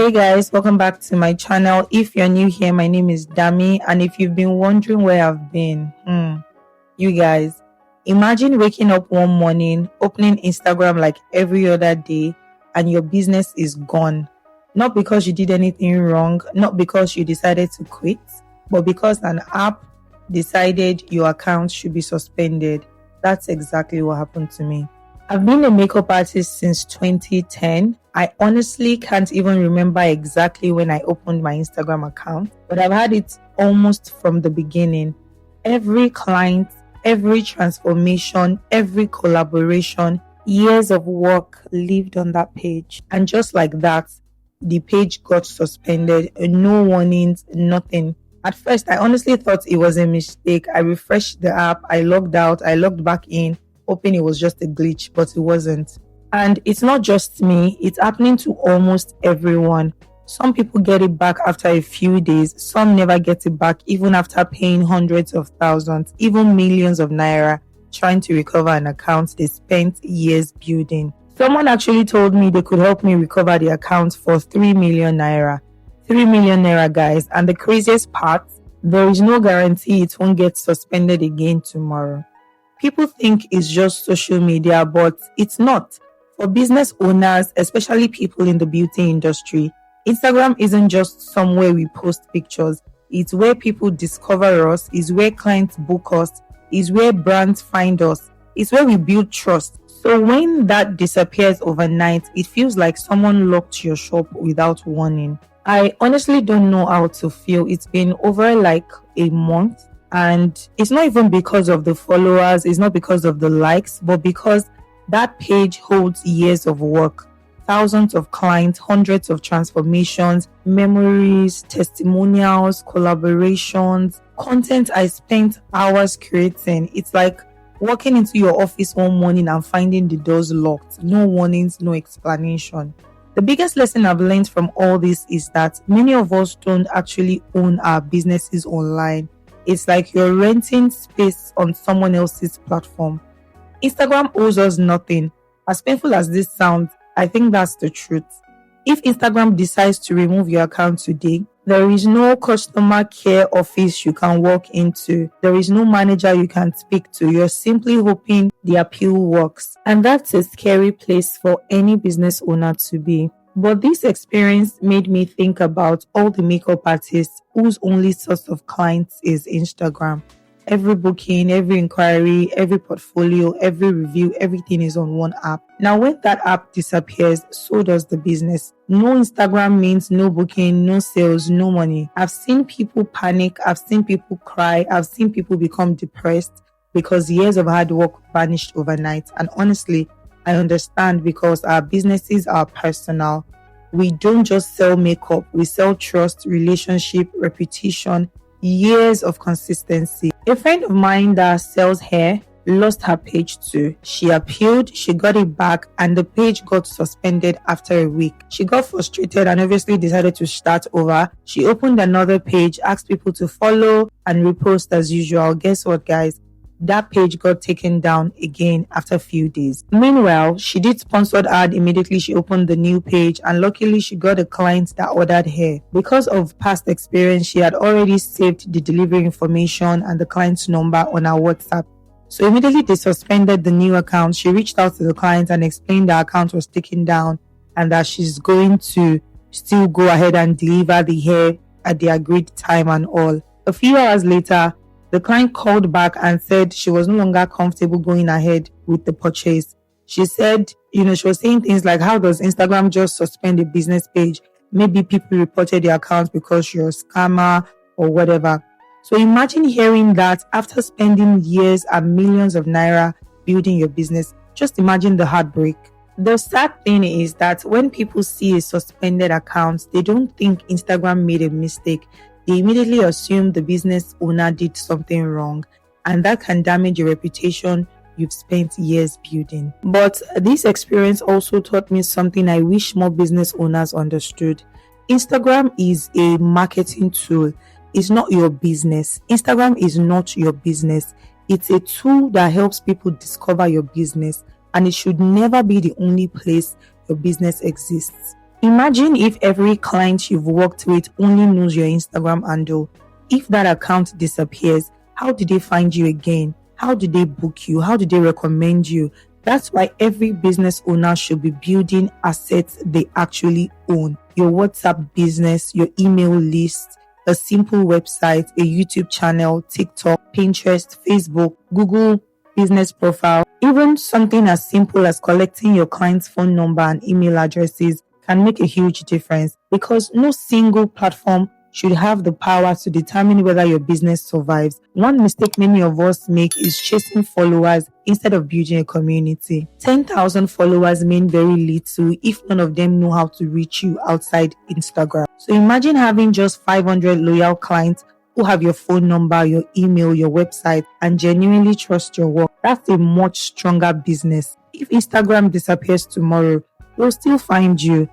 Hey guys, welcome back to my channel. If you're new here, my name is Dami, and if you've been wondering where I've been, you guys, imagine waking up one morning, opening Instagram like every other day, and your business is gone. Not because you did anything wrong, not because you decided to quit, but because an app decided your account should be suspended. That's exactly what happened to me. I've been a makeup artist since 2010. I honestly can't even remember exactly when I opened my Instagram account, but I've had it almost from the beginning. Every client, every transformation, every collaboration, years of work lived on that page. And just like that, the page got suspended, no warnings, nothing. At first, I honestly thought it was a mistake. I refreshed the app, I logged out, I logged back in, hoping it was just a glitch, but it wasn't. And it's not just me, it's happening to almost everyone. Some people get it back after a few days, some never get it back even after paying hundreds of thousands, even millions of naira trying to recover an account they spent years building. Someone actually told me they could help me recover the account for 3 million naira. 3 million naira, guys. And the craziest part, there is no guarantee it won't get suspended again tomorrow. People think it's just social media, but it's not. For business owners, especially people in the beauty industry, Instagram isn't just somewhere we post pictures. It's where people discover us, it's where clients book us, it's where brands find us, it's where we build trust. So when that disappears overnight, it feels like someone locked your shop without warning. I honestly don't know how to feel. It's been over like a month. And it's not even because of the followers, it's not because of the likes, but because that page holds years of work, thousands of clients, hundreds of transformations, memories, testimonials, collaborations, content I spent hours creating. It's like walking into your office one morning and finding the doors locked, no warnings, no explanation. The biggest lesson I've learned from all this is that many of us don't actually own our businesses online. It's like you're renting space on someone else's platform. Instagram owes us nothing. As painful as this sounds, I think that's the truth. If Instagram decides to remove your account today, there is no customer care office you can walk into. There is no manager you can speak to. You're simply hoping the appeal works. And that's a scary place for any business owner to be. But this experience made me think about all the makeup artists whose only source of clients is Instagram. Every booking, every inquiry, every portfolio, every review, everything is on one app. Now, when that app disappears, so does the business. No Instagram means no booking, no sales, no money. I've seen people panic. I've seen people cry. I've seen people become depressed because years of hard work vanished overnight. And honestly, I understand because our businesses are personal. We don't just sell makeup, we sell trust, relationship, reputation, years of consistency. A friend of mine that sells hair lost her page too. She appealed, she got it back, and the page got suspended after a week. She got frustrated and obviously decided to start over. She opened another page, asked people to follow and repost as usual. Guess what, guys? That page got taken down again after a few days. Meanwhile, she did sponsored ad immediately she opened the new page, and luckily she got a client that ordered her. Because of past experience, she had already saved the delivery information and the client's number on her WhatsApp. So immediately they suspended the new account. She reached out to the client and explained the account was taken down and that she's going to still go ahead and deliver the hair at the agreed time and all. A few hours later, the client called back and said she was no longer comfortable going ahead with the purchase. She said, she was saying things like, how does Instagram just suspend a business page? Maybe people reported the account because you're a scammer or whatever. So imagine hearing that after spending years and millions of naira building your business. Just imagine the heartbreak. The sad thing is that when people see a suspended account, they don't think Instagram made a mistake. They immediately assume the business owner did something wrong, and that can damage your reputation you've spent years building. But this experience also taught me something I wish more business owners understood. Instagram is a marketing tool. It's not your business. Instagram is not your business. It's a tool that helps people discover your business, and it should never be the only place your business exists. Imagine if every client you've worked with only knows your Instagram handle. If that account disappears, how do they find you again? How do they book you? How do they recommend you? That's why every business owner should be building assets they actually own. Your WhatsApp business, your email list, a simple website, a YouTube channel, TikTok, Pinterest, Facebook, Google business profile, even something as simple as collecting your client's phone number and email addresses can make a huge difference, because no single platform should have the power to determine whether your business survives. One mistake many of us make is chasing followers instead of building a community. 10,000 followers mean very little if none of them know how to reach you outside Instagram. So imagine having just 500 loyal clients who have your phone number, your email, your website, and genuinely trust your work. That's a much stronger business. If Instagram disappears tomorrow, they'll still find you.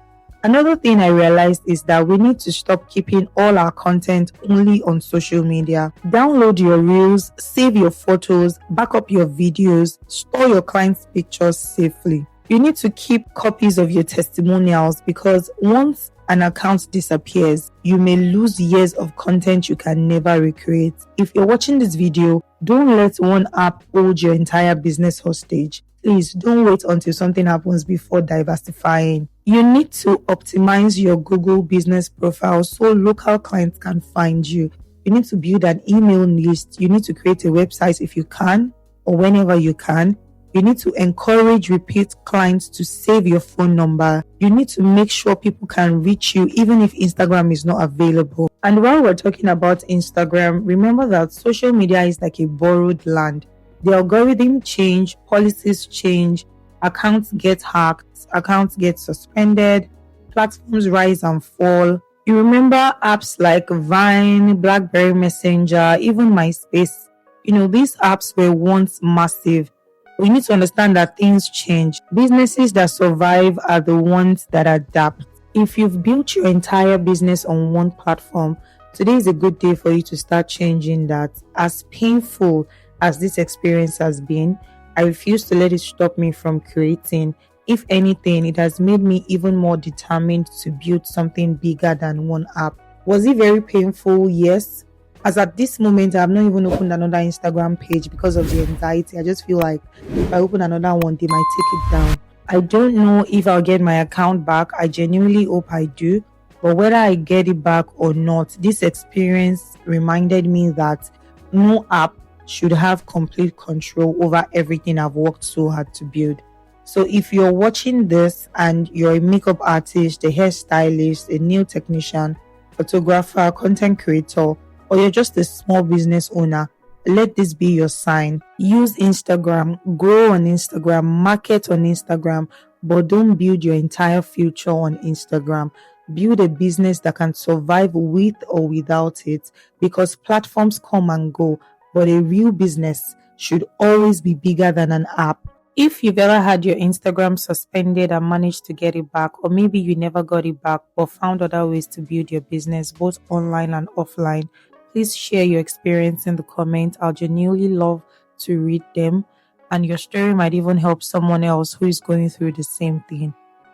Another thing I realized is that we need to stop keeping all our content only on social media. Download your reels, save your photos, back up your videos, store your clients' pictures safely. You need to keep copies of your testimonials, because once an account disappears, you may lose years of content you can never recreate. If you're watching this video, don't let one app hold your entire business hostage. Please don't wait until something happens before diversifying. You need to optimize your Google business profile so local clients can find you. You need to build an email list. You need to create a website if you can, or whenever you can. You need to encourage repeat clients to save your phone number. You need to make sure people can reach you even if Instagram is not available. And while we're talking about Instagram, remember that social media is like a borrowed land. The algorithm change, policies change, accounts get hacked, accounts get suspended, platforms rise and fall. You remember apps like Vine, BlackBerry Messenger, even MySpace. These apps were once massive. We need to understand that things change. Businesses that survive are the ones that adapt. If you've built your entire business on one platform, today is a good day for you to start changing that. As painful as this experience has been, I refuse to let it stop me from creating. If anything, it has made me even more determined to build something bigger than one app. Was it very painful? Yes. As at this moment, I have not even opened another Instagram page because of the anxiety. I just feel like if I open another one, they might take it down. I don't know if I'll get my account back. I genuinely hope I do. But whether I get it back or not, this experience reminded me that no app should have complete control over everything I've worked so hard to build. So if you're watching this and you're a makeup artist, a hairstylist, a nail technician, photographer, content creator, or you're just a small business owner, let this be your sign. Use Instagram, grow on Instagram, market on Instagram, but don't build your entire future on Instagram. Build a business that can survive with or without it, because platforms come and go, but a real business should always be bigger than an app. If you've ever had your Instagram suspended and managed to get it back, or maybe you never got it back but found other ways to build your business both online and offline, please share your experience in the comments. I'll genuinely love to read them, and your story might even help someone else who is going through the same thing.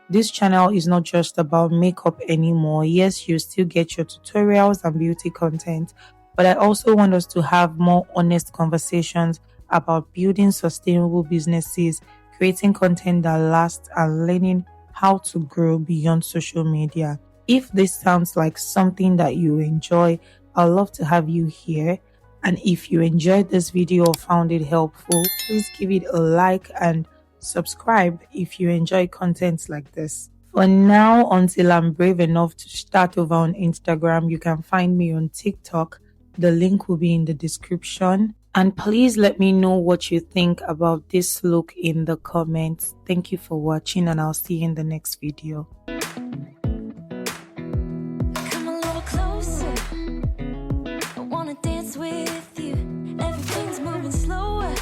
This channel is not just about makeup anymore. Yes, you still get your tutorials and beauty content, but I also want us to have more honest conversations about building sustainable businesses, creating content that lasts, and learning how to grow beyond social media. If this sounds like something that you enjoy, I'd love to have you here. And if you enjoyed this video or found it helpful, please give it a like and subscribe if you enjoy content like this. For now, until I'm brave enough to start over on Instagram, you can find me on TikTok. The link will be in the description. And please let me know what you think about this look in the comments. Thank you for watching, and I'll see you in the next video. Come a little closer. I wanna dance with you. Everything's moving slower.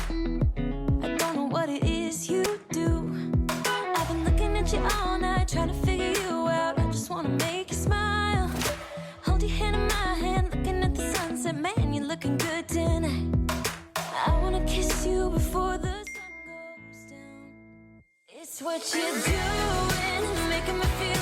I don't know what it is you do. I've been looking at you all night, trying to figure you out. I just wanna make you smile. Hold your hand in my hand, looking at the sunset. Man, you're looking good tonight. I wanna kiss you before the sun goes down. It's what you're doing, making me feel